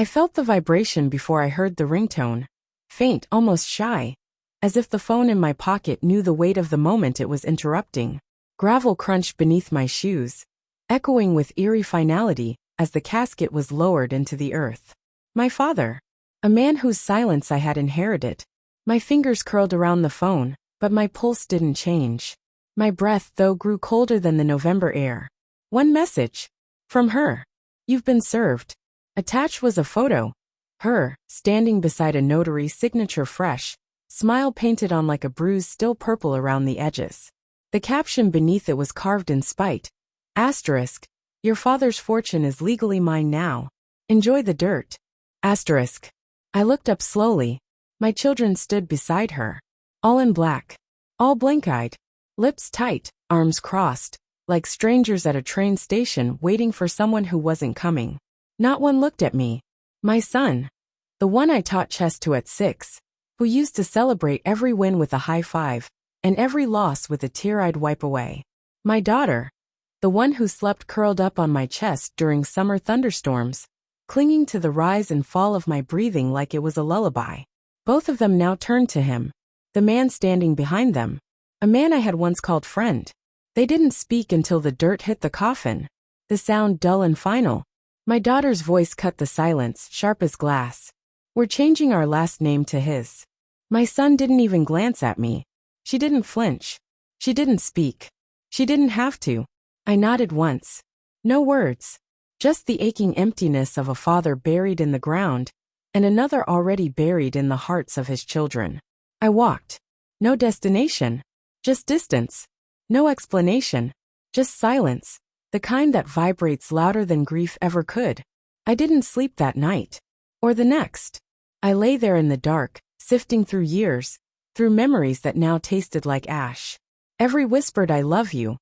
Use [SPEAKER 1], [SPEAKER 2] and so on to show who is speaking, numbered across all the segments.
[SPEAKER 1] I felt the vibration before I heard the ringtone. Faint, almost shy. As if the phone in my pocket knew the weight of the moment it was interrupting. Gravel crunched beneath my shoes, echoing with eerie finality as the casket was lowered into the earth. My father. A man whose silence I had inherited. My fingers curled around the phone, but my pulse didn't change. My breath, though, grew colder than the November air. One message. From her. You've been served. Attached was a photo. Her, standing beside a notary signature fresh, smile painted on like a bruise still purple around the edges. The caption beneath it was carved in spite. Asterisk. Your father's fortune is legally mine now. Enjoy the dirt. Asterisk. I looked up slowly. My children stood beside her. All in black. All blank-eyed. Lips tight, arms crossed, like strangers at a train station waiting for someone who wasn't coming. Not one looked at me. My son. The one I taught chess to at 6. Who used to celebrate every win with a high five, and every loss with a tear-eyed wipe away. My daughter. The one who slept curled up on my chest during summer thunderstorms, clinging to the rise and fall of my breathing like it was a lullaby. Both of them now turned to him. The man standing behind them. A man I had once called friend. They didn't speak until the dirt hit the coffin. The sound dull and final. My daughter's voice cut the silence, sharp as glass. We're changing our last name to his. My son didn't even glance at me. She didn't flinch. She didn't speak. She didn't have to. I nodded once. No words. Just the aching emptiness of a father buried in the ground, and another already buried in the hearts of his children. I walked. No destination. Just distance. No explanation. Just silence. The kind that vibrates louder than grief ever could. I didn't sleep that night. Or the next. I lay there in the dark, sifting through years, through memories that now tasted like ash. Every whispered I love you.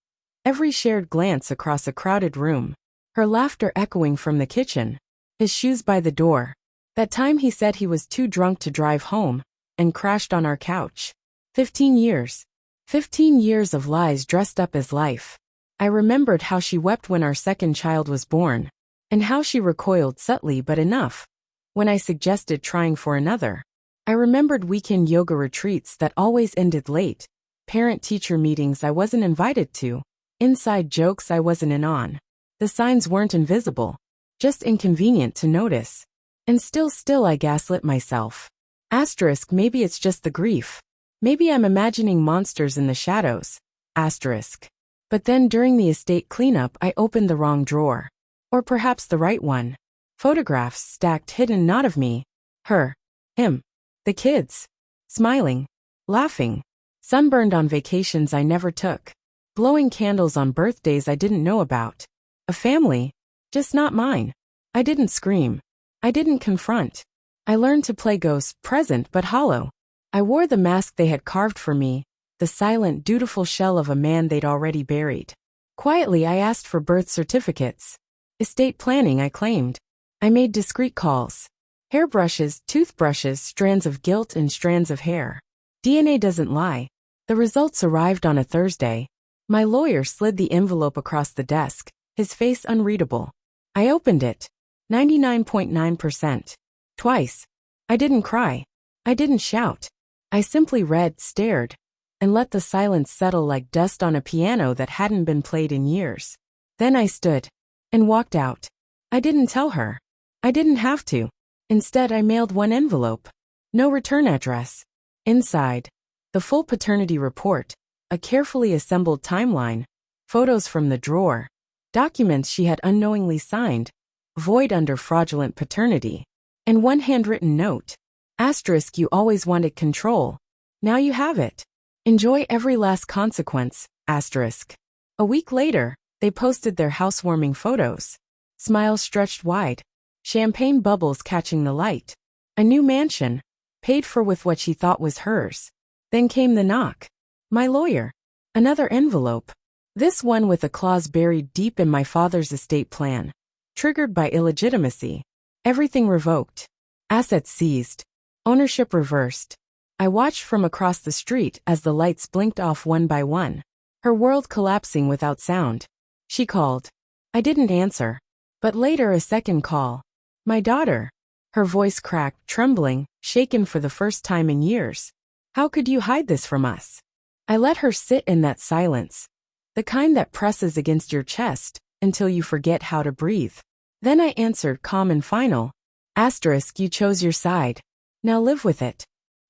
[SPEAKER 1] Every shared glance across a crowded room. Her laughter echoing from the kitchen. His shoes by the door. That time he said he was too drunk to drive home, and crashed on our couch. 15 years. 15 years of lies dressed up as life. I remembered how she wept when our second child was born, and how she recoiled subtly but enough when I suggested trying for another. I remembered weekend yoga retreats that always ended late, parent-teacher meetings I wasn't invited to, inside jokes I wasn't in on. The signs weren't invisible, just inconvenient to notice. And still I gaslit myself. Asterisk, maybe it's just the grief. Maybe I'm imagining monsters in the shadows. Asterisk. But then during the estate cleanup I opened the wrong drawer. Or perhaps the right one. Photographs stacked hidden, not of me. Her. Him. The kids. Smiling. Laughing. Sunburned on vacations I never took. Blowing candles on birthdays I didn't know about. A family. Just not mine. I didn't scream. I didn't confront. I learned to play ghost, present but hollow. I wore the mask they had carved for me, the silent, dutiful shell of a man they'd already buried. Quietly I asked for birth certificates. Estate planning I claimed. I made discreet calls. Hairbrushes, toothbrushes, strands of guilt and strands of hair. DNA doesn't lie. The results arrived on a Thursday. My lawyer slid the envelope across the desk, his face unreadable. I opened it. 99.9%. Twice. I didn't cry. I didn't shout. I simply read, stared, and let the silence settle like dust on a piano that hadn't been played in years. Then I stood and walked out. I didn't tell her. I didn't have to. Instead, I mailed one envelope. No return address. Inside, the full paternity report, a carefully assembled timeline, photos from the drawer, documents she had unknowingly signed, void under fraudulent paternity, and one handwritten note. Asterisk, you always wanted control. Now you have it. Enjoy every last consequence. Asterisk. A week later, they posted their housewarming photos. Smiles stretched wide. Champagne bubbles catching the light. A new mansion, paid for with what she thought was hers. Then came the knock. My lawyer. Another envelope. This one with a clause buried deep in my father's estate plan. Triggered by illegitimacy. Everything revoked. Assets seized. Ownership reversed. I watched from across the street as the lights blinked off one by one. Her world collapsing without sound. She called. I didn't answer. But later a second call. My daughter. Her voice cracked, trembling, shaken for the first time in years. How could you hide this from us? I let her sit in that silence, the kind that presses against your chest until you forget how to breathe. Then I answered, calm and final. Asterisk, you chose your side. Now live with it.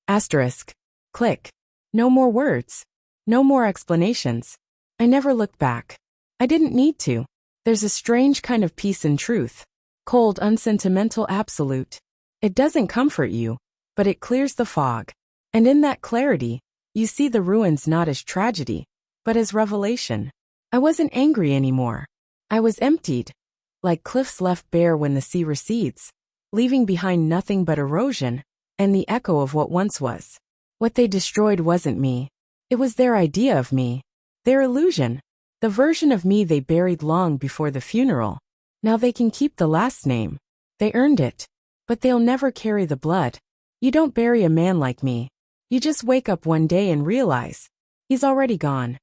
[SPEAKER 1] Asterisk. Click. No more words. No more explanations. I never looked back. I didn't need to. There's a strange kind of peace in truth. Cold, unsentimental, absolute. It doesn't comfort you, but it clears the fog. And in that clarity, you see the ruins not as tragedy, but as revelation. I wasn't angry anymore. I was emptied, like cliffs left bare when the sea recedes, leaving behind nothing but erosion and the echo of what once was. What they destroyed wasn't me. It was their idea of me, their illusion, the version of me they buried long before the funeral. Now they can keep the last name. They earned it. But they'll never carry the blood. You don't bury a man like me. You just wake up one day and realize he's already gone.